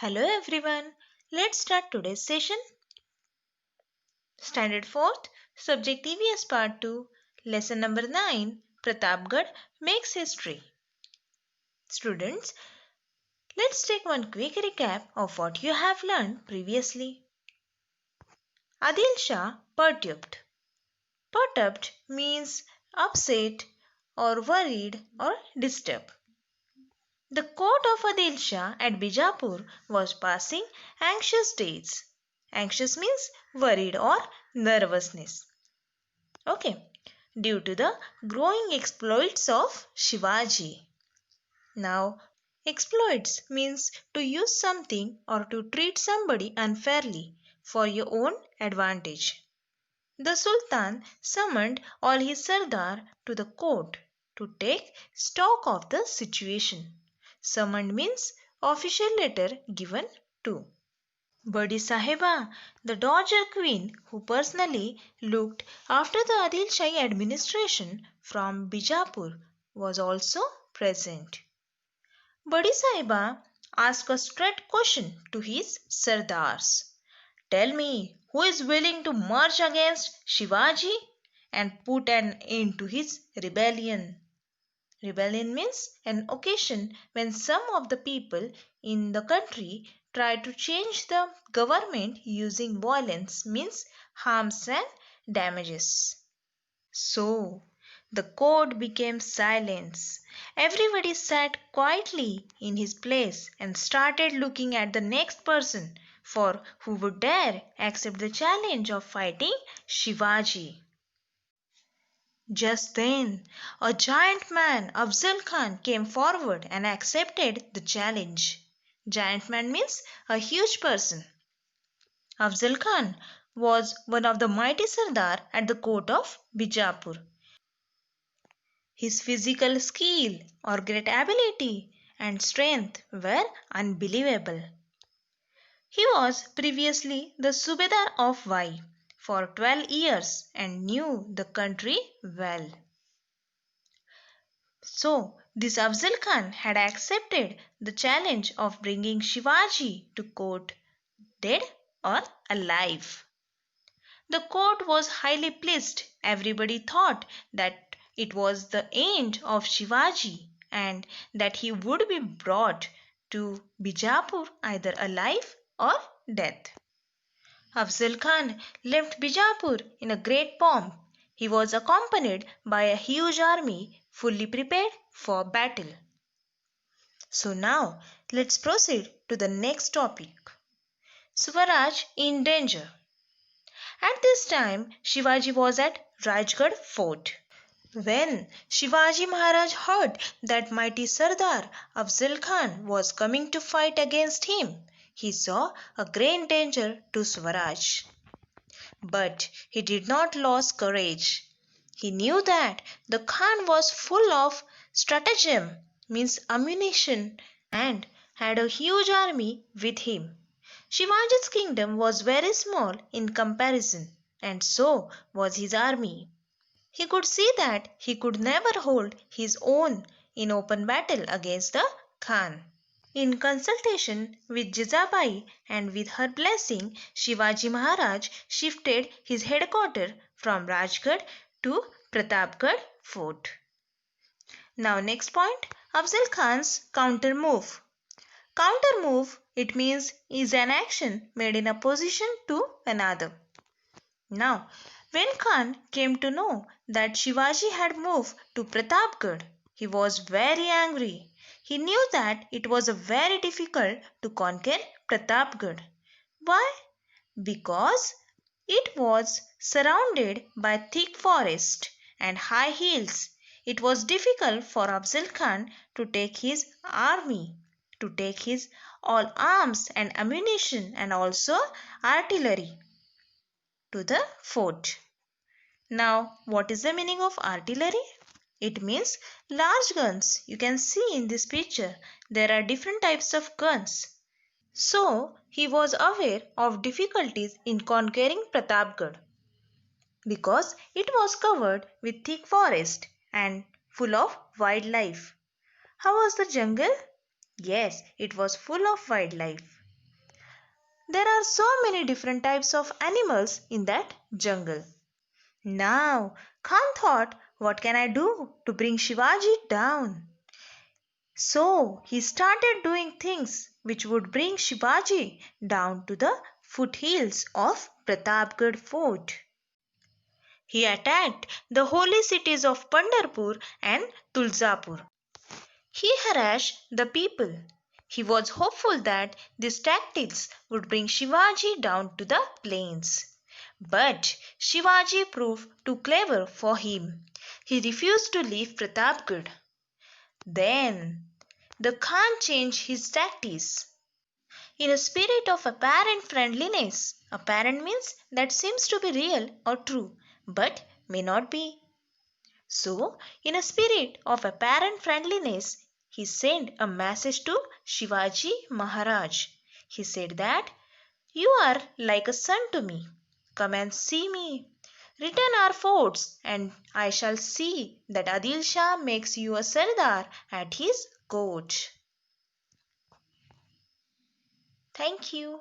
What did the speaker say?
Hello everyone. Let's start today's session. Standard 4th, Subject EVS Part 2, Lesson number 9, Pratapgad makes history. Students, let's take one quick recap of what you have learned previously. Adil Shah perturbed. Perturbed means upset or worried or disturbed. The court of Adil Shah at Bijapur was passing anxious days. Anxious means worried or nervousness. Okay. Due to the growing exploits of Shivaji. Now, exploits means to use something or to treat somebody unfairly for your own advantage. The Sultan summoned all his Sardar to the court to take stock of the situation. Summoned means official letter given to. Badi Sahiba, the Dowager Queen who personally looked after the Adil Shahi administration from Bijapur, was also present. Badi Sahiba asked a straight question to his Sardars. Tell me, who is willing to march against Shivaji and put an end to his rebellion? Rebellion means an occasion when some of the people in the country try to change the government using violence, means harms and damages. So, the court became silence. Everybody sat quietly in his place and started looking at the next person for who would dare accept the challenge of fighting Shivaji. Just then, a giant man, Afzal Khan, came forward and accepted the challenge. Giant man means a huge person. Afzal Khan was one of the mighty Sardar at the court of Bijapur. His physical skill or great ability and strength were unbelievable. He was previously the Subedar of Vai for 12 years and knew the country well. So, this Afzal Khan had accepted the challenge of bringing Shivaji to court, dead or alive. The court was highly pleased. Everybody thought that it was the end of Shivaji and that he would be brought to Bijapur either alive or dead. Afzal Khan left Bijapur in a great pomp. He was accompanied by a huge army fully prepared for battle. So now let's proceed to the next topic. Swaraj in danger. At this time Shivaji was at Rajgarh fort. When Shivaji Maharaj heard that mighty Sardar Afzal Khan was coming to fight against him, he saw a great danger to Swaraj. But he did not lose courage. He knew that the Khan was full of stratagem, means ammunition, and had a huge army with him. Shivaji's kingdom was very small in comparison, and so was his army. He could see that he could never hold his own in open battle against the Khan. In consultation with Jijabai and with her blessing, Shivaji Maharaj shifted his headquarters from Rajgarh to Pratapgad fort. Now next point, Afzal Khan's counter move. Counter move, it means is an action made in opposition to another. Now, when Khan came to know that Shivaji had moved to Pratapgad, he was very angry. He knew that it was very difficult to conquer Pratapgad. Why? Because it was surrounded by thick forest and high hills. It was difficult for Afzal Khan to take his army, to take his all arms and ammunition and also artillery to the fort. Now, what is the meaning of artillery? It means large guns. You can see in this picture there are different types of guns. So, he was aware of difficulties in conquering Pratapgad because it was covered with thick forest and full of wildlife. How was the jungle? Yes, it was full of wildlife. There are so many different types of animals in that jungle. Now, Khan thought, what can I do to bring Shivaji down? So he started doing things which would bring Shivaji down to the foothills of Pratapgad fort. He attacked the holy cities of Pandharpur and Tulzapur. He harassed the people. He was hopeful that these tactics would bring Shivaji down to the plains. But Shivaji proved too clever for him. He refused to leave Pratapgad. Then the Khan changed his tactics. In a spirit of apparent friendliness, apparent means that seems to be real or true, but may not be. So, in a spirit of apparent friendliness, he sent a message to Shivaji Maharaj. He said that, "You are like a son to me. Come and see me. Return our forts, and I shall see that Adil Shah makes you a Sardar at his court." Thank you.